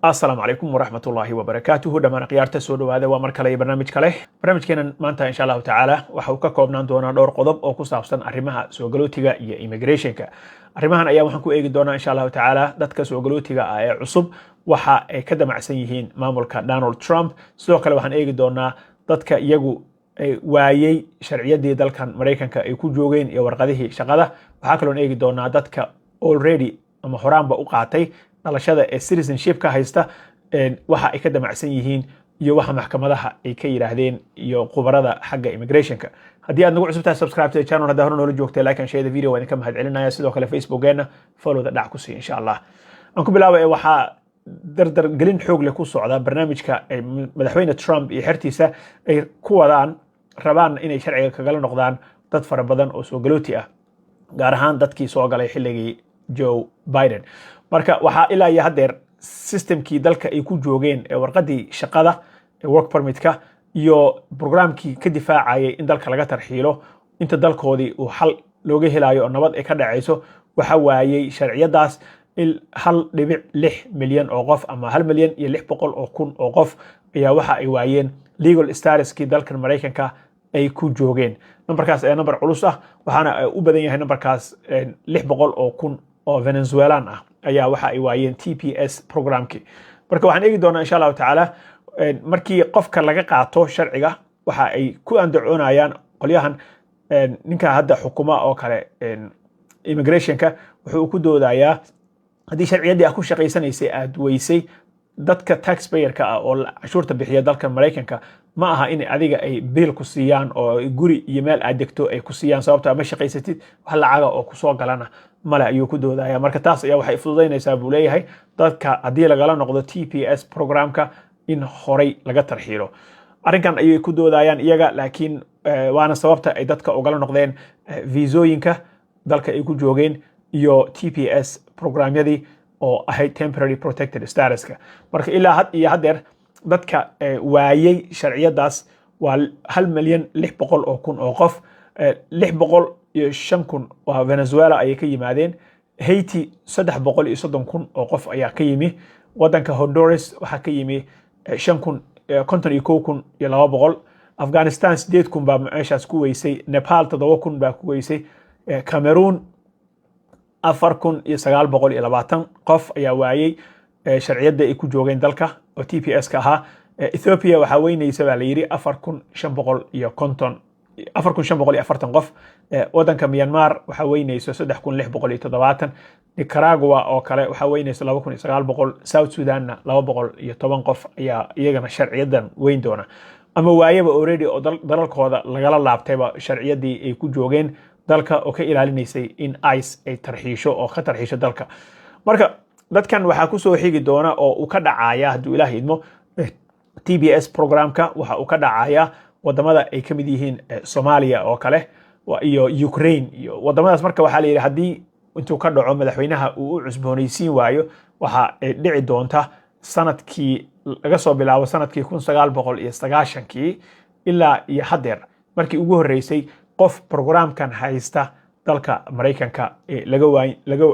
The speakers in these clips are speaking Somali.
السلام عليكم ورحمة الله وبركاته دمان قيارته soo dhawaada waa mar kale iyo barnaamij kale barnaamijkeena maanta insha Allah taala waxa uu ka koobnaan doonaa dhowr qodob oo ku saabsan arrimaha soo galootiga iyo immigrationka arrimahan ayaa waxaan ku eegi doonaa insha Allah taala dadka soo galootiga ah ee cusub waxa ay ka damacsan yihiin maamulka Donald Trump sidoo kale waxaan eegi doonaa dadka iyagu waayay sharciyadii dalkan Mareykanka ay ku joogeen iyo warqadihii shaqada waxa kale oo eegi doonaa dadka already ama horaanba u qaatay dhalashada ee citizenship ka haysta waxa ay ka damacsan yihiin iyo waxa maxkamadaha ay ka yiraahdeen iyo khubarada xagga immigrationka haddii aad nagu cusubtahay subscribe to the channel hadda hore noola joogtay like and share the video waan ka mahadcelinaya sidoo kale facebookeena follow da dhac ku sii insha Allah aan ku bilaabay waxa dardar gelin xoog leh ku socda barnaamijka madaxweyne Trump iyo xirtiisa ay ku wadaan rabaan inay sharciga kaga noqdaan dad fara badan oo soo galooti ah gaar ahaan dadkii soo galay xilligii Joe Biden marka waxa ilaa iyo hadeer systemkii dalka ay ku joogeen ee warqadii shaqada ee work permit-ka iyo programkii ka difaacayay in dalka laga tarxiilo inta dalkoodii uu xal looga helayo oo nabad ay ka dhacayso waxa waayay sharciyadaas 1.6 milyan oo qof ama 1,600,000 oo kun oo qof ayaa waxa ay waayeen legal statuskii dalkan Mareykanka ay ku joogeen numberkaas ee number culus ah waxaana u badan yahay numberkaas 600 oo kun oo Venezuelan ah ayaa waxa ay waayeen TPS programkii marka waxaan eegi doonaa insha Allah taala markii qofka laga qaato sharciga waxa ay ku andacoonayaan qolyahan ninka hadda xukuma oo kale immigrationka wuxuu ku doodayaa haddii sharciyadii ku shaqaysanaysay aad weysay dadka taxpayer-ka ah oo cashuurta bixiya dalka Mareykanka ma aha in adiga ay biil ku siiyaan oo guri iyo meel aad degto ay ku siiyaan sababtoo ah ma shaqaysatid wax lacag oo ku soo galana mala ayuu ku doodayaa marka taas ayaa waxay fududeynaysaa buu leeyahay dadka haddii lagala noqdo TPS programka in horay laga tarxiilo arrinkan ayay ku doodayaan iyaga laakiin waana sababta ay dadka ugala noqdeen viisooyinka dalka ay ku joogeen iyo TPS programyadii oo ahayd temporary protected statuska marka ilaa had iyo hadeer dadka waayay sharciyadaas waa 1,600,000 oo kun oo qof 605,000 oo Venezuela ay ka yimaadeen Haiti 330,000 oo qof ayaa ka yimi wadanka Honduras waxa ka yimi 5,51,200 Afghanistan 8,000 baa meeshaas ku weysay Nepal 7,000 baa ku weysay Cameroon 4,920 qof ayaa waayay sharciyada ay ku joogeen dalka oo TPS ka ahaa Ethiopia waxa weynaysa baa la yiri 4,540 qof wadanka Myanmar waxa weynaysa 3,670 Nicaragua oo kale waxa weynaysa 2,900 South Sudan 210 qof ayaa iyagana sharciyadan weyn doona ama waayaba already oo dalalkooda lagala laabtayba sharciyadii ay ku joogeen dalka oo ka ilaalinaysay in ICE ay tarxiisho oo ka tarxiisho dalka marka dadkan waxa ku soo xigi doona oo uu ka dhacaya haddii Ilaahay idmo TPS programka waxa uu ka dhacaya wadamada ay kamid yihiin Soomaaliya oo kale iyo Ukraine iyo wadamadaas marka waxa la yiri haddii intuu ka dhaco madaxweynaha uu u cusboonaysiin waayo waxa ay dhici doonta sanadkii laga soo bilaabo sanadkii 1990kii ilaa iyo hadeer markii ugu horeysay qof programkan haysta dalka Mareykanka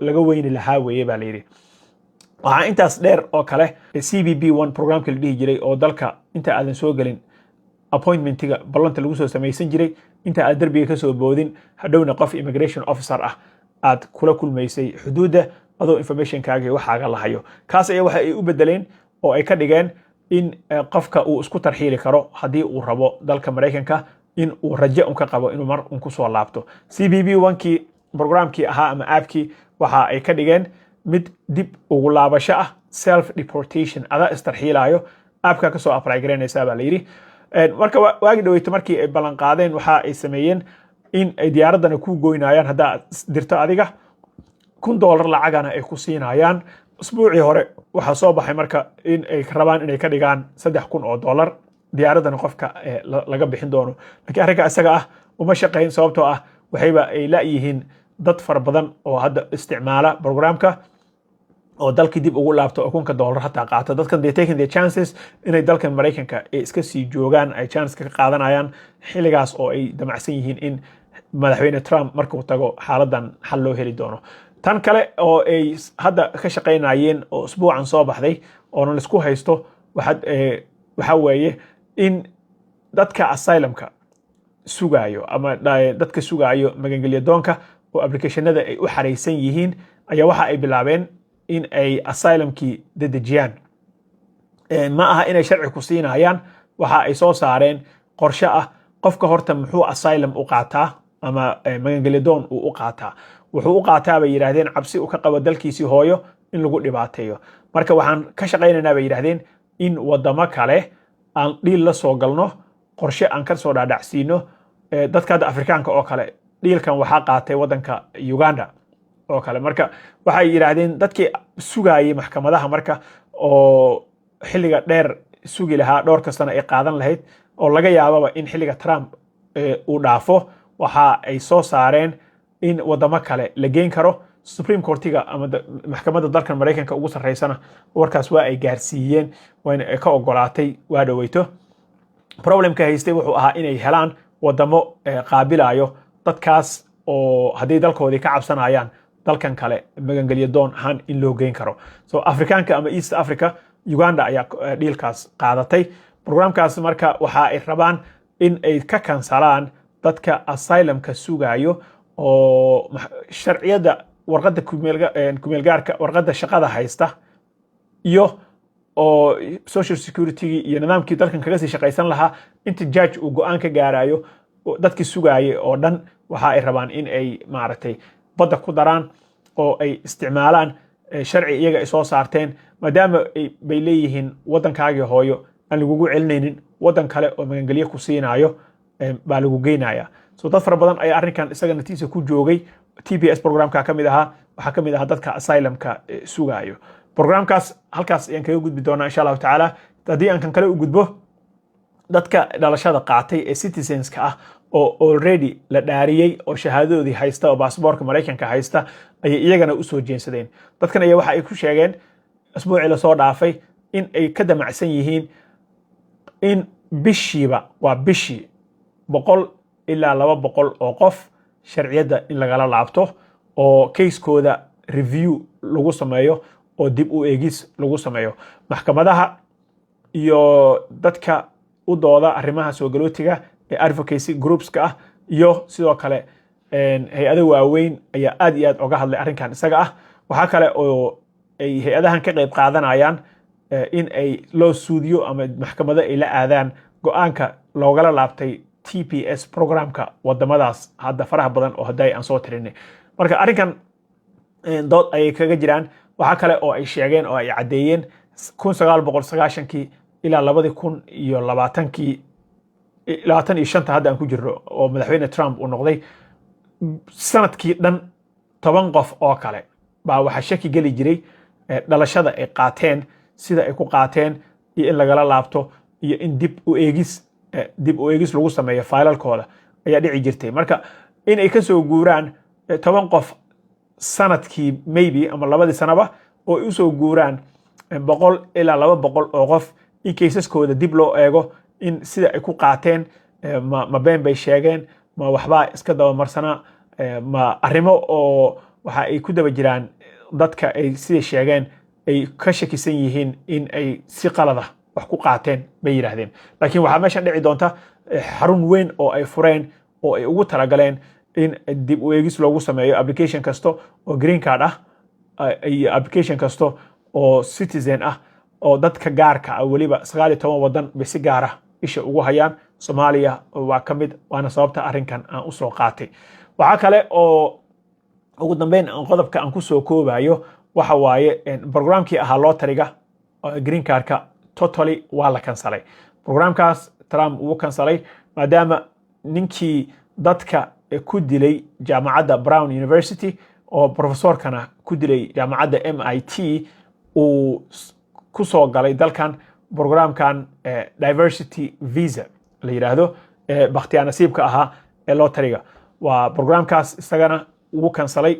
laga weyni lahaa weeye baa la yiri waxa intaas dheer oo kale CBP1 programka la dhihi jiray oo dalka inta aadan soo galin appointmentiga ballanta lagu soo sameeysan jiray inta aad darbiga ka soo boodin hadhowna qof immigration officer ah aad kula kulmaysay xuduuda adoo informationkaaga waxaaga la hayo kaas ayaa waxa ay u bedeleen oo ay ka dhigeen in qofka uu isku tarxiili karo haddii uu rabo dalka Mareykanka in uu rajo ka qabo inuu mar ku soo laabto CBP1kii programkii ahaa ama app-kii waxa ay ka dhigeen mid dib ugu laabasho ah self deportation ada istarxiilayo app-ka ka soo apply gareynaysa baa la yiri marka waagi dhaweyto markii ay ballan qaadeen waxa ay sameeyeen in ay diyaaradana ku gooynayaan hadda dirto adiga $1,000 lacagana ay ku siinayaan usbuucii hore waxa soo baxay marka in ay rabaan inay ka dhigaan $3,000 diyaaradana qofka laga bixin doono laakiin arrinka isaga ah uma shaqeyn sababtoo ah waxayba ay la yihiin dad far badan oo hadda isticmaala programka oo dalkii dib ugu laabto oo $1,000 hataa qaato dadkan they taking their chances inay dalkan Mareykanka ay iska sii joogaan ay chance ka qaadanayaan xilligaas oo ay damacsan yihiin in madaxweyne Trump markuu tago xaaladan xal loo heli doono tan kale oo ay hadda ka shaqeynayeen oo usbuucan soo baxday oo la isku haysto waxa weeye in dadka asylumka sugayo ama dadka sugayo magangelyo doonka oo applicationada ay u xareysan yihiin ayaa waxa ay bilaabeen in ay asylumkii dedejiyaan ma aha inay sharci ku siinayaan waxa ay soo saareen qorshe ah qofka horta muxuu asylum u qaataa ama magangelyo doon uu u qaataa wuxuu u qaataa bay yiraahdeen cabsi uu ka qabo dalkiisii hooyo in lagu dhibaateeyo marka waxaan ka shaqaynaynaa bay yiraahdeen in wadamo kale aan dhiil la soo galno qorshe aan ka soo dhaadhacsiino dadka Afrikaanka oo kale dhiilkan waxaa qaatay wadanka Uganda oo kale marka waxay yiraahdeen dadkii sugayay maxkamadaha marka oo xilliga dheer sugi lahaa dhowr sano ay qaadan lahayd oo laga yaababa in xilliga Trump uu dhaafo waxa ay soo saareen in wadamo kale la geyn karo Supreme Courtiga ama maxkamadda dalka Mareykanka ugu sareysana warkaas waa ay gaarsiiyeen wayna ka ogolaatay waa dhaweyto problemka haystay wuxuu ahaa inay helaan wadamo qaabilayo dadkaas oo haddii dalkoodii ka cabsanayaan dalkan kale magangelyo doon ahaan in loo geyn karo so Afrikaanka ama East Africa Uganda ayaa dhiilkaas qaadatay programkaas marka waxa ay rabaan in ay ka kansalaan dadka asylumka sugayo oo sharciyada warqadda kumeelgaarka warqadda shaqada haysta iyo oo social security iyo nidaamkii dalkan kaga sii shaqaysan lahaa inta judge uu go'aan ka gaarayo dadkii sugayay oo dhan waxa ay rabaan in ay maaragtay badda ku daraan oo ay isticmaalaan sharci iyaga ay soo saarteen maadaama bay leeyihiin waddankaagii hooyo aan lagugu celinaynin waddan kale oo magangelyo ku siinayo baa lagu geynaya so dad fara badan ayaa arrinkan isaga natiisa ku joogay TPS programka ka mid ahaa waxa ka mid ahaa dadka asylumka sugayo programkaas halkaas ayaan kaga gudbi doonaa insha Allah taala haddii aan kan kale u gudbo dadka dhalashada qaatay ee citizenska ah oo already la dhaariyay oo shahaadadoodii haysta oo baasaboorka Mareykanka haysta ayay iyagana u soo jeensadeen dadkan ayaa waxa ay ku sheegeen asbuucii la soo dhaafay in ay ka damacsan yihiin in bishiiba waa bishii 100 ilaa 200 oo qof sharciyada in lagala laabto oo case-kooda review lagu sameeyo oo dib u eegis lagu sameeyo maxkamadaha iyo dadka u dooda arrimaha soo galootiga ee advocacy groupska ah iyo sidoo kale hay'ado waaweyn ayaa aad iyo aad uga hadlay arrinkan isaga ah waxa kale oo ay hay'adahan ka qayb qaadanayaan in ay loo suudiyo ama maxkamada ay la aadaan go'aanka loogala laabtay TPS programka wadamadaas hadda faraha badan oo haday aan soo tirinay marka arrinkan dood ay kaga jiraan waxa kale oo ay sheegeen oo ay cadeeyeen 1990kii ilaa 2020kii 25 hadda aan ku jirro oo madaxweyne Trump uu noqday sanadkii dhan 10 qof oo kale baa waxa shaki gali jiray dhalashada ay qaateen sida ay ku qaateen iyo in lagala laabto iyo in dib u eegis lagu sameeyo faylalkooda ayaa dhici jirtay marka in ay ka soo guuraan 10 qof sanadkii maybe ama labadii sanaba oo ay u soo guuraan 100 ilaa 200 oo qof in caseskoda dib loo eego in sida ay ku qaateen ma been bay sheegeen ma waxba iska daba marsana ma arrimo oo waxa ay ku daba jiraan dadka ay sida sheegeen ay ka shakisan yihiin in ay si qalada wax ku qaateen bay yiraahdeen laakiin waxa meesha dhici doonta xarun weyn oo ay fureen oo ay ugu talagaleen in dib u eegis loogu sameeyo application kasto oo green card ah iyo application kasto oo citizen ah oo dadka gaarka ah waliba 19 wadan bay si gaar ah isha ugu hayaan Soomaaliya waa kamid waana sababta arrinkan aan u soo qaatay waxa kale oo ugu dambeyn qodobka aan ku soo koobayo waxa waaye programkii ahaa loo tariga green cardka totally waa la kansalay programkaas Trump uu kansalay maadaama ninkii dadka ku dilay jaamacadda Brown University oo professorkana ku dilay jaamacadda MIT uu ku soo galay dalkan programkan diversity visa la yiraahdo bakhtiyaar nasiibka ahaa ee loo tariga waa programkaas isagana uu kansalay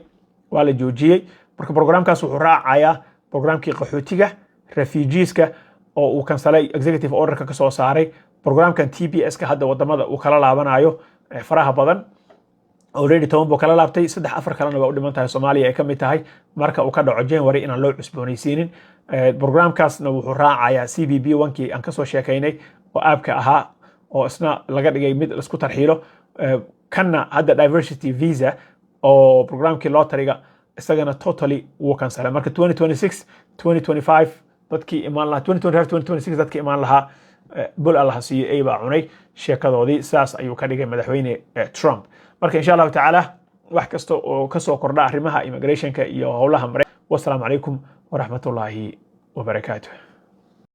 waa la joojiyay marka programkaas wuxuu raacayaa programkii qaxootiga refugeeska oo uu kansalay executive order ka soo saaray programkan TPS ka hadda wadamada uu kala laabanayo faraha badan already 10 buu kala laabtay 3-4 kalena waa u dhiman tahay Soomaaliya ay ka mid tahay marka uu ka dhaco January inaan loo cusboonaysiinin programkaasna wuxuu raacayaa CBB 1kii aan ka soo sheekaynay oo aabka ahaa oo isna laga dhigay mid isku tarxiilo kanna hadda diversity visa oo programkii lotteryga isagana totally wuu kansalay marka 2026 2025 dadkii imaan lahaa 2025 2026 dadkii imaan lahaa bul Allah siiyo ay baa cunay sheekadoodii saas ayuu ka dhigay madaxweyne Trump marka insha Allah taala wax kasta oo ka soo kordha arrimaha immigrationka iyo howlaha Wassalaamu calaykum waraxmatullaahi wabarakaatuh.